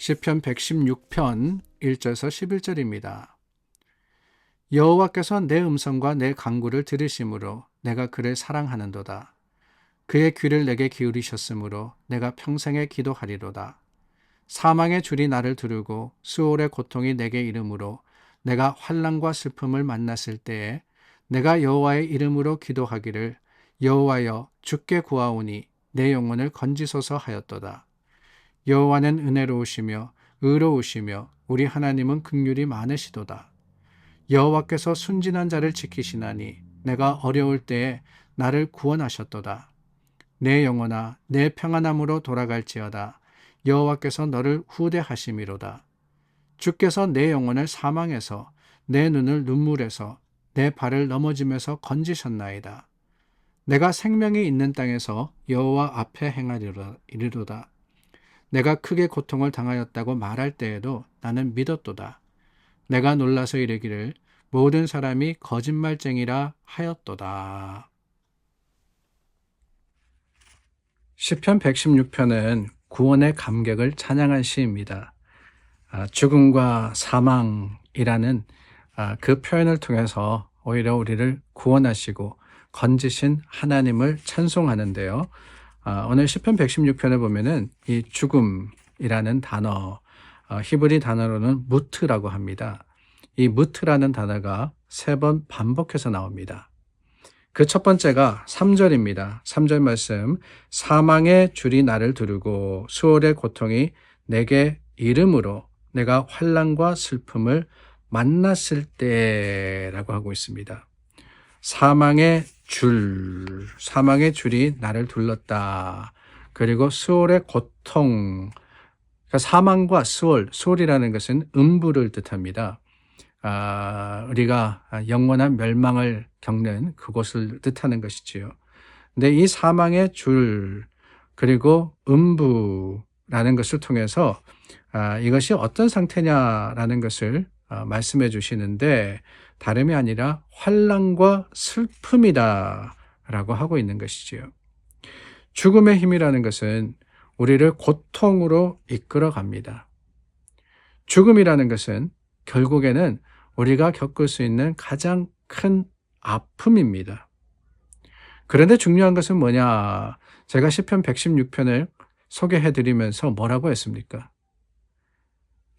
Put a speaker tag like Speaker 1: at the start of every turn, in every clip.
Speaker 1: 시편 116편 1절에서 11절입니다. 여호와께서 내 음성과 내 간구를 들으심으로 내가 그를 사랑하는도다. 그의 귀를 내게 기울이셨으므로 내가 평생에 기도하리로다. 사망의 줄이 나를 두르고 수월의 고통이 내게 이름으로 내가 환난과 슬픔을 만났을 때에 내가 여호와의 이름으로 기도하기를 여호와여 주께 구하오니 내 영혼을 건지소서 하였도다. 여호와는 은혜로우시며 의로우시며 우리 하나님은 긍휼이 많으시도다. 여호와께서 순진한 자를 지키시나니 내가 어려울 때에 나를 구원하셨도다. 내 영혼아 내 평안함으로 돌아갈지어다. 여호와께서 너를 후대하심이로다. 주께서 내 영혼을 사망에서 내 눈을 눈물에서 내 발을 넘어짐에서 건지셨나이다. 내가 생명이 있는 땅에서 여호와 앞에 행하리로다. 내가 크게 고통을 당하였다고 말할 때에도 나는 믿었도다. 내가 놀라서 이르기를 모든 사람이 거짓말쟁이라 하였도다. 시편 116편은 구원의 감격을 찬양한 시입니다. 죽음과 사망이라는 그 표현을 통해서 오히려 우리를 구원하시고 건지신 하나님을 찬송하는데요. 오늘 시편 116편을 보면은 이 죽음이라는 단어, 히브리 단어로는 무트라고 합니다. 이 무트라는 단어가 3번 반복해서 나옵니다. 그 첫 번째가 3절입니다. 3절 말씀, 사망의 줄이 나를 두르고 수월의 고통이 내게 이름으로 내가 환난과 슬픔을 만났을 때라고 하고 있습니다. 사망의 줄이 나를 둘렀다. 그리고 수월의 고통, 그러니까 사망과 수월이라는 것은 음부를 뜻합니다. 우리가 영원한 멸망을 겪는 그곳을 뜻하는 것이지요. 근데 이 사망의 줄, 그리고 음부라는 것을 통해서 이것이 어떤 상태냐라는 것을 말씀해 주시는데 다름이 아니라 환난과 슬픔이다 라고 하고 있는 것이지요. 죽음의 힘이라는 것은 우리를 고통으로 이끌어 갑니다. 죽음이라는 것은 결국에는 우리가 겪을 수 있는 가장 큰 아픔입니다. 그런데 중요한 것은 뭐냐? 제가 시편 116편을 소개해 드리면서 뭐라고 했습니까?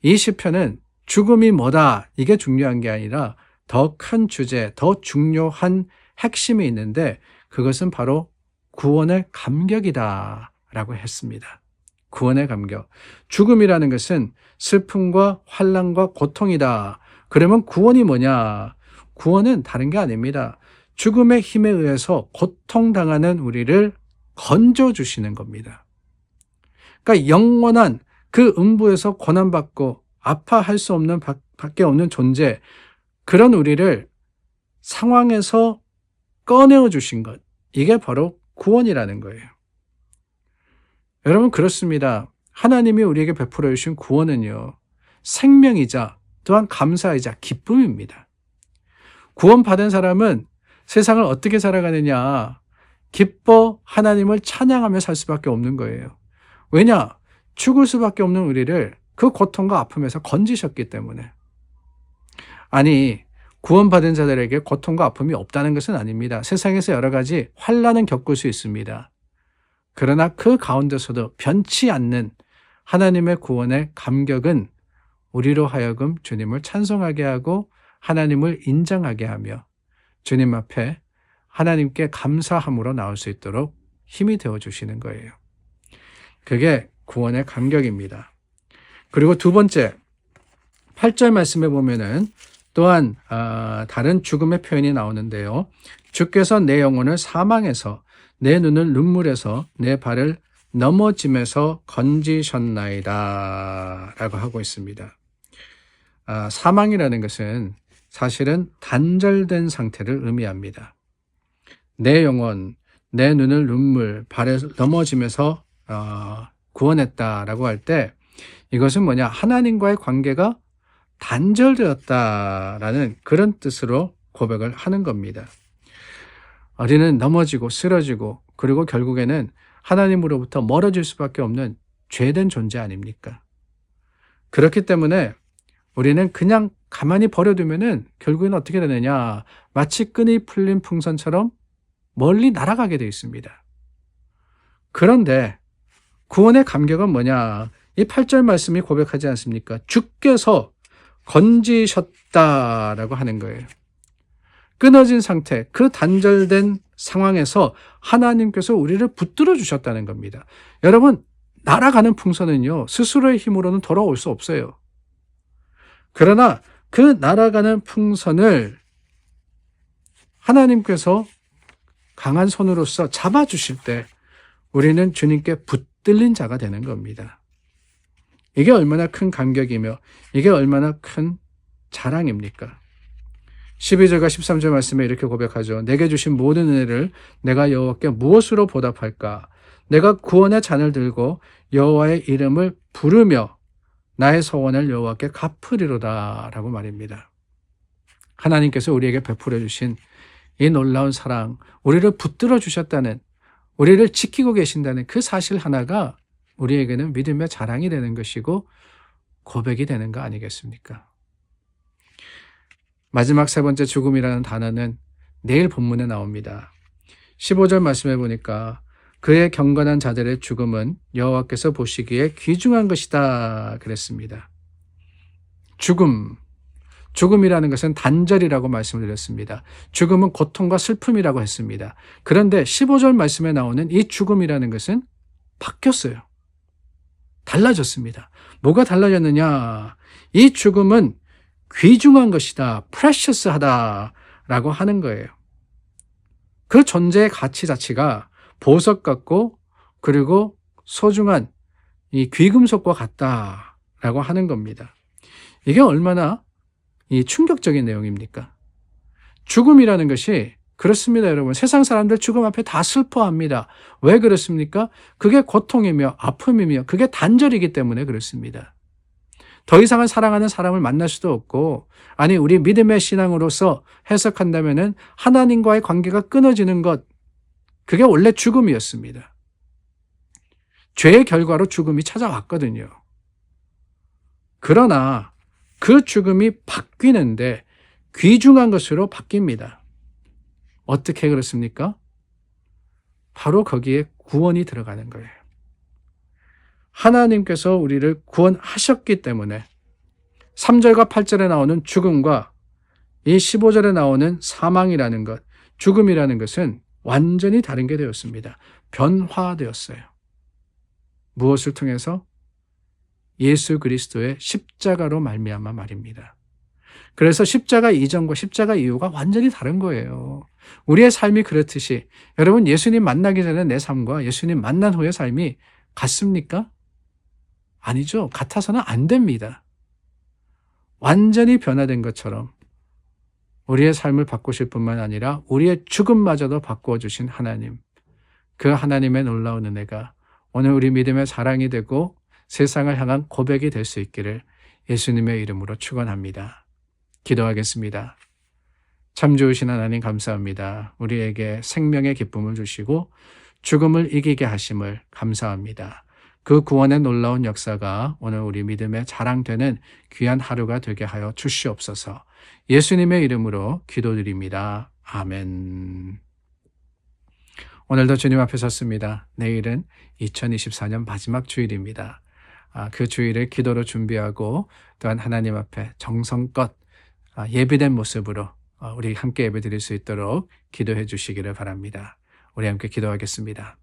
Speaker 1: 이 시편은 죽음이 뭐다 이게 중요한 게 아니라 더 큰 주제, 더 중요한 핵심이 있는데 그것은 바로 구원의 감격이다 라고 했습니다. 구원의 감격. 죽음이라는 것은 슬픔과 환난과 고통이다. 그러면 구원이 뭐냐? 구원은 다른 게 아닙니다. 죽음의 힘에 의해서 고통당하는 우리를 건져주시는 겁니다. 그러니까 영원한 그 음부에서 고난받고 아파할 수 없는 밖에 없는 존재, 그런 우리를 상황에서 꺼내어 주신 것, 이게 바로 구원이라는 거예요. 여러분 그렇습니다. 하나님이 우리에게 베풀어 주신 구원은요, 생명이자 또한 감사이자 기쁨입니다. 구원받은 사람은 세상을 어떻게 살아가느냐, 기뻐 하나님을 찬양하며 살 수밖에 없는 거예요. 왜냐? 죽을 수밖에 없는 우리를 그 고통과 아픔에서 건지셨기 때문에. 아니, 구원받은 자들에게 고통과 아픔이 없다는 것은 아닙니다. 세상에서 여러 가지 환난은 겪을 수 있습니다. 그러나 그 가운데서도 변치 않는 하나님의 구원의 감격은 우리로 하여금 주님을 찬송하게 하고 하나님을 인정하게 하며 주님 앞에 하나님께 감사함으로 나올 수 있도록 힘이 되어주시는 거예요. 그게 구원의 감격입니다. 그리고 두 번째, 8절 말씀에 보면은 또한 다른 죽음의 표현이 나오는데요. 주께서 내 영혼을 사망에서 내 눈을 눈물에서 내 발을 넘어짐에서 건지셨나이다 라고 하고 있습니다. 사망이라는 것은 사실은 단절된 상태를 의미합니다. 내 영혼, 내 눈을 눈물, 발에 넘어짐에서 구원했다라고 할 때 이것은 뭐냐? 하나님과의 관계가 단절되었다라는 그런 뜻으로 고백을 하는 겁니다. 우리는 넘어지고 쓰러지고 그리고 결국에는 하나님으로부터 멀어질 수밖에 없는 죄된 존재 아닙니까? 그렇기 때문에 우리는 그냥 가만히 버려두면은 결국에는 어떻게 되느냐? 마치 끈이 풀린 풍선처럼 멀리 날아가게 되어 있습니다. 그런데 구원의 감격은 뭐냐? 이 8절 말씀이 고백하지 않습니까? 주께서 건지셨다라고 하는 거예요. 끊어진 상태, 그 단절된 상황에서 하나님께서 우리를 붙들어 주셨다는 겁니다. 여러분, 날아가는 풍선은요, 스스로의 힘으로는 돌아올 수 없어요. 그러나 그 날아가는 풍선을 하나님께서 강한 손으로서 잡아주실 때 우리는 주님께 붙들린 자가 되는 겁니다. 이게 얼마나 큰 감격이며 이게 얼마나 큰 자랑입니까? 12절과 13절 말씀에 이렇게 고백하죠. 내게 주신 모든 은혜를 내가 여호와께 무엇으로 보답할까? 내가 구원의 잔을 들고 여호와의 이름을 부르며 나의 소원을 여호와께 갚으리로다 라고 말입니다. 하나님께서 우리에게 베풀어 주신 이 놀라운 사랑, 우리를 붙들어 주셨다는, 우리를 지키고 계신다는 그 사실 하나가 우리에게는 믿음의 자랑이 되는 것이고 고백이 되는 거 아니겠습니까? 마지막 세 번째 죽음이라는 단어는 내일 본문에 나옵니다. 15절 말씀해 보니까 그의 경건한 자들의 죽음은 여호와께서 보시기에 귀중한 것이다 그랬습니다. 죽음이라는 것은 단절이라고 말씀을 드렸습니다. 죽음은 고통과 슬픔이라고 했습니다. 그런데 15절 말씀에 나오는 이 죽음이라는 것은 바뀌었어요. 달라졌습니다. 뭐가 달라졌느냐? 이 죽음은 귀중한 것이다, 프레셔스하다라고 하는 거예요. 그 존재의 가치 자체가 보석 같고 그리고 소중한 이 귀금속과 같다라고 하는 겁니다. 이게 얼마나 이 충격적인 내용입니까? 죽음이라는 것이 그렇습니다, 여러분. 세상 사람들 죽음 앞에 다 슬퍼합니다. 왜 그렇습니까? 그게 고통이며 아픔이며 그게 단절이기 때문에 그렇습니다. 더 이상은 사랑하는 사람을 만날 수도 없고, 아니 우리 믿음의 신앙으로서 해석한다면은 하나님과의 관계가 끊어지는 것, 그게 원래 죽음이었습니다. 죄의 결과로 죽음이 찾아왔거든요. 그러나 그 죽음이 바뀌는데 귀중한 것으로 바뀝니다. 어떻게 그렇습니까? 바로 거기에 구원이 들어가는 거예요. 하나님께서 우리를 구원하셨기 때문에 3절과 8절에 나오는 죽음과 이 15절에 나오는 사망이라는 것, 죽음이라는 것은 완전히 다른 게 되었습니다. 변화되었어요. 무엇을 통해서? 예수 그리스도의 십자가로 말미암아 말입니다. 그래서 십자가 이전과 십자가 이후가 완전히 다른 거예요. 우리의 삶이 그렇듯이 여러분, 예수님 만나기 전에 내 삶과 예수님 만난 후의 삶이 같습니까? 아니죠. 같아서는 안 됩니다. 완전히 변화된 것처럼 우리의 삶을 바꾸실 뿐만 아니라 우리의 죽음마저도 바꾸어 주신 하나님, 그 하나님의 놀라운 은혜가 오늘 우리 믿음의 자랑이 되고 세상을 향한 고백이 될 수 있기를 예수님의 이름으로 축원합니다. 기도하겠습니다. 참 좋으신 하나님 감사합니다. 우리에게 생명의 기쁨을 주시고 죽음을 이기게 하심을 감사합니다. 그 구원의 놀라운 역사가 오늘 우리 믿음의 자랑되는 귀한 하루가 되게 하여 주시옵소서. 예수님의 이름으로 기도드립니다. 아멘. 오늘도 주님 앞에 섰습니다. 내일은 2024년 마지막 주일입니다. 그 주일을 기도로 준비하고 또한 하나님 앞에 정성껏 예비된 모습으로 우리 함께 예배드릴 수 있도록 기도해 주시기를 바랍니다. 우리 함께 기도하겠습니다.